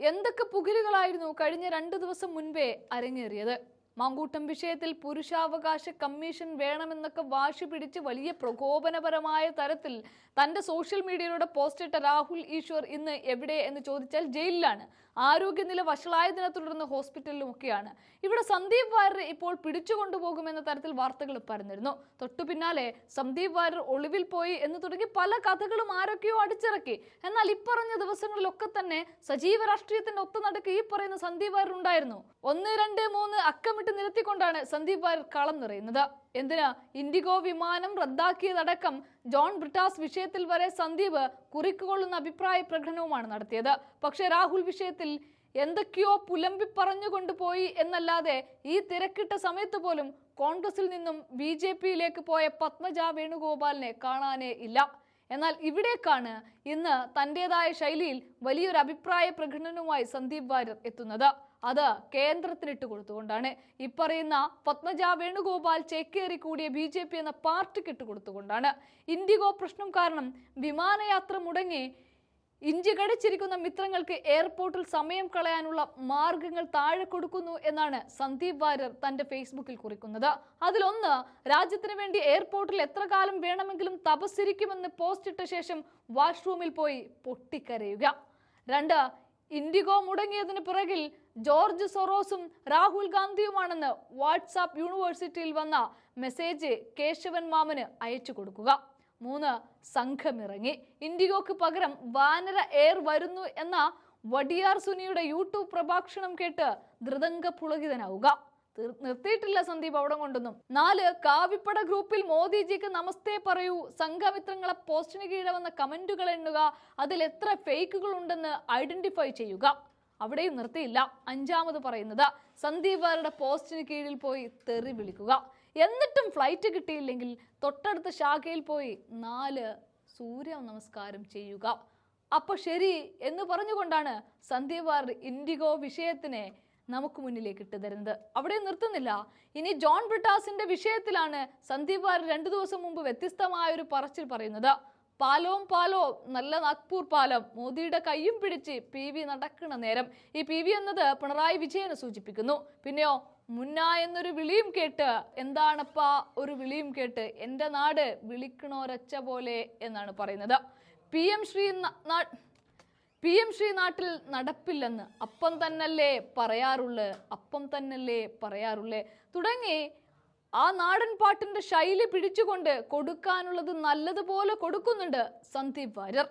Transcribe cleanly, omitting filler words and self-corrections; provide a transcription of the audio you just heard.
എന്തൊക്കെ പുകിലുകളായിരുന്നു കഴിഞ്ഞ 2 ദിവസം മുൻപേ അരങ്ങേറിയത്. മാങ്കൂട്ടം വിഷയത്തിൽ പുരുഷാവകാശ കമ്മീഷൻ വേണമെന്നൊക്കെ വാശി പിടിച്ച് വലിയ പ്രകോപനപരമായ തരത്തിൽ തന്റെ സോഷ്യൽ മീഡിയയിലൂടെ പോസ്റ്റിട്ട രാഹുൽ ഈശ്വർ ഇന്ന് എവിടെ എന്ന് ചോദിച്ചാൽ ജയിലിലാണ്. ആരോഗ്യനില വഷളായതിനെ തുടർന്ന് ഹോസ്പിറ്റലിലുമൊക്കെയാണ്. ഇവിടെ സന്ദീപ് വാര്യരെ ഇപ്പോൾ പിടിച്ചുകൊണ്ടുപോകുമെന്ന തരത്തിൽ വാർത്തകൾ പരന്നിരുന്നു. തൊട്ടു പിന്നാലെ സന്ദീപ് വാര്യർ ഒളിവിൽ പോയി എന്ന് തുടങ്ങി പല കഥകളും ആരൊക്കെയോ അടിച്ചിറക്കി. എന്നാൽ ഇപ്പറഞ്ഞ ദിവസങ്ങളിലൊക്കെ തന്നെ സജീവ രാഷ്ട്രീയത്തിന്റെ ഒത്തുനടുക്ക് ഈ പറയുന്ന സന്ദീപ് വാര്യർ ഉണ്ടായിരുന്നു. 1, 2, 3 അക്കമിട്ട് നിരത്തിക്കൊണ്ടാണ് സന്ദീപ് വാര്യർ കളം നിറയുന്നത്. എന്തിന്? ഇൻഡിഗോ വിമാനം റദ്ദാക്കിയതടക്കം ജോൺ ബ്രിട്ടാസ് വിഷയത്തിൽ വരെ സന്ദീപ് കുറിക്കുകൊള്ളുന്ന അഭിപ്രായ പ്രകടനവുമാണ് നടത്തിയത്. പക്ഷേ രാഹുൽ വിഷയത്തിൽ എന്തൊക്കെയോ പുലമ്പി പറഞ്ഞുകൊണ്ടുപോയി എന്നല്ലാതെ ഈ തിരക്കിട്ട സമയത്ത് പോലും കോൺഗ്രസിൽ നിന്നും BJP-യിലേക്ക് പോയ പത്മജ വേണുഗോപാലിനെ കാണാനേ ഇല്ല. എന്നാൽ ഇവിടേക്കാണ് ഇന്ന് തന്റേതായ ശൈലിയിൽ വലിയൊരു അഭിപ്രായ പ്രകടനവുമായി സന്ദീപ് വാര്യർ എത്തുന്നത്. അത് കേന്ദ്രത്തിനിട്ട് കൊടുത്തുകൊണ്ടാണ്. ഇപ്പറയുന്ന പത്മജ വേണുഗോപാൽ ചേക്കേറി കൂടിയ BJP എന്ന പാർട്ടിക്ക് ഇട്ട് കൊടുത്തുകൊണ്ടാണ്. ഇൻഡിഗോ പ്രശ്നം കാരണം വിമാനയാത്ര മുടങ്ങി ഇഞ്ചി കടിച്ചിരിക്കുന്ന മിത്രങ്ങൾക്ക് എയർപോർട്ടിൽ സമയം കളയാനുള്ള മാർഗങ്ങൾ താഴെ കൊടുക്കുന്നു എന്നാണ് സന്ദീപ് വാര്യർ തന്റെ ഫേസ്ബുക്കിൽ കുറിക്കുന്നത്. അതിലൊന്ന്, രാജ്യത്തിന് വേണ്ടി എയർപോർട്ടിൽ എത്ര കാലം വേണമെങ്കിലും തപസ്സിരിക്കുമെന്ന് പോസ്റ്റ് ഇട്ട ശേഷം വാഷ്റൂമിൽ പോയി പൊട്ടിക്കരയുക. 2, ഇൻഡിഗോ മുടങ്ങിയതിന് പിറകിൽ ജോർജ് സൊറോസും രാഹുൽ ഗാന്ധിയുമാണെന്ന് വാട്സാപ്പ് യൂണിവേഴ്സിറ്റിയിൽ വന്ന മെസ്സേജ് കേശവൻ മാമന് അയച്ചു കൊടുക്കുക. 3, സംഘമിറങ്ങി. ഇൻഡിഗോക്ക് പകരം വാനര എയർ വരുന്നു എന്ന വടിയാർ സുനിയുടെ യൂട്യൂബ് പ്രഭാഷണം കേട്ട് ധൃതംഗ പുളകിതനാവുക. നിർത്തിയിട്ടില്ല സന്ദീപ് അവിടെ കൊണ്ടൊന്നും. 4, കാവിപ്പട ഗ്രൂപ്പിൽ മോദിജിക്ക് നമസ്തേ പറയൂ, സംഘമിത്രങ്ങളെ പോസ്റ്റിന് കീഴെ വന്ന കമന്റുകൾ എണ്ണുക, അതിൽ എത്ര ഫേക്കുകൾ ഉണ്ടെന്ന് ഐഡന്റിഫൈ ചെയ്യുക. അവിടെയും നിർത്തിയില്ല. 5ാമത് പറയുന്നത്, സന്ദീപ് വാര്യരുടെ പോസ്റ്റിന് കീഴിൽ പോയി തെറി വിളിക്കുക. എന്നിട്ടും ഫ്ലൈറ്റ് കിട്ടിയില്ലെങ്കിൽ തൊട്ടടുത്ത ശാഖയിൽ പോയി 4 സൂര്യ നമസ്കാരം ചെയ്യുക. അപ്പൊ ശരി എന്ന് പറഞ്ഞുകൊണ്ടാണ് സന്ദീപ് വാര്യർ ഇൻഡിഗോ വിഷയത്തിനെ നമുക്ക് മുന്നിലേക്ക് ഇട്ട് തരുന്നത്. അവിടെ നിർത്തുന്നില്ല. ഇനി ജോൺ ബ്രിട്ടാസിന്റെ വിഷയത്തിലാണ് സന്ദീപ് വാര്യർ 2 ദിവസം മുമ്പ് വ്യത്യസ്തമായ ഒരു പറച്ചിൽ പറയുന്നത്. പാലോം നല്ല നാഗ്പൂർ പാലം, മോദിയുടെ കയ്യും പിടിച്ച് PV നടക്കുന്ന നേരം. ഈ PV എന്നത് പിണറായി വിജയനെ സൂചിപ്പിക്കുന്നു. പിന്നെയോ മുന്ന എന്നൊരു വിളിയും കേട്ട്, എന്താണപ്പാ ഒരു വിളിയും കേട്ട്, എന്റെ നാട് വിളിക്കണോരച്ച പോലെ എന്നാണ് പറയുന്നത്. PM ശ്രീ നാട്ടിൽ നടപ്പില്ലെന്ന് അപ്പം തന്നല്ലേ പറയാറുള്ളേ തുടങ്ങി ആ നാടൻ പാട്ടിന്റെ ശൈലി പിടിച്ചുകൊണ്ട് കൊടുക്കാനുള്ളത് നല്ലതുപോലെ കൊടുക്കുന്നുണ്ട് സന്ദീപ് വാര്യർ.